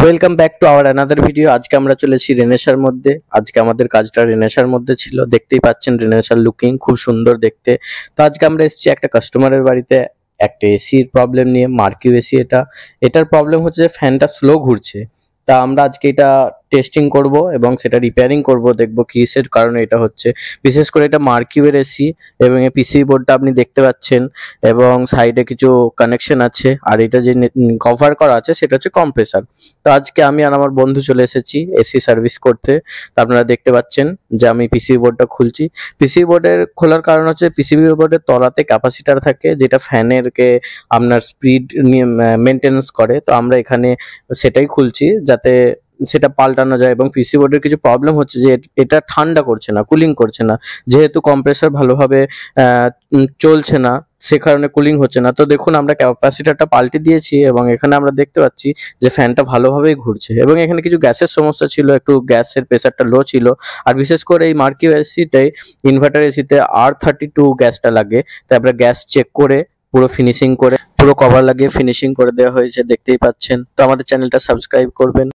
Welcome back to our another video. আজকে আমরা চলেছি রেনেসার মধ্যে। আজকে আমাদের কাজটা রেনেসার মধ্যে ছিল। দেখতেই পাচ্ছেন রেনেসার লুকিং খুব সুন্দর দেখতে। তো আজকে আমরা এসেছি একটা কাস্টমারের বাড়িতে একটা এসির প্রবলেম নিয়ে। মার্কিউ এসি এটার প্রবলেম হচ্ছে যে ফ্যানটা স্লো ঘুরছে। তা আমরা আজকে এটা টেস্টিং করব এবং সেটা রিপেয়ারিং করব, দেখব কিসের কারণে এটা হচ্ছে। বিশেষ করে এটা মার্কিউয়ের এসি এবং এই পিসি বোর্ডটা আপনি দেখতে পাচ্ছেন এবং সাইডে কিছু কানেকশন আছে। আর এটা যে কভার করা আছে সেটা হচ্ছে কম্প্রেসার। তো আজকে আমি আর আমার বন্ধু চলে এসেছি এসি সার্ভিস করতে। তো আপনারা দেখতে পাচ্ছেন যে আমি পিসিবি বোর্ডটা খুলছি। পিসিবি বোর্ডের খোলার কারণ হচ্ছে পিসিবি বোর্ডের তলাতে ক্যাপাসিটার থাকে যেটা ফ্যানেরকে আপনার স্পিড মেনটেন্স করে। তো আমরা এখানে সেটাই খুলছি যাতে সেটা পাল্টানো যায়। এবং পিসি বোর্ডের কিছু প্রবলেম হচ্ছে যে এটা ঠান্ডা করছে না, কুলিং করছে না, যেহেতু কম্প্রেসার ভালোভাবে চলছে না সে কারণে কুলিং হচ্ছে না। তো দেখুন আমরা ক্যাপাসিটারটা পাল্টে দিয়েছি এবং এখানে আমরা দেখতে পাচ্ছি যে ফ্যানটা ভালোভাবেই ঘুরছে। এবং এখানে কিছু গ্যাসের সমস্যা ছিল, একটু গ্যাসের প্রেসারটা লো ছিল। আর বিশেষ করে এই মার্কিউ এসিতে ইনভার্টার এসিতে R32 গ্যাসটা লাগে। তাই আমরা গ্যাস চেক করে পুরো ফিনিশিং করে পুরো কভার লাগিয়ে ফিনিশিং করে দেওয়া হয়েছে, দেখতেই পাচ্ছেন। তো আমাদের চ্যানেলটা সাবস্ক্রাইব করবেন।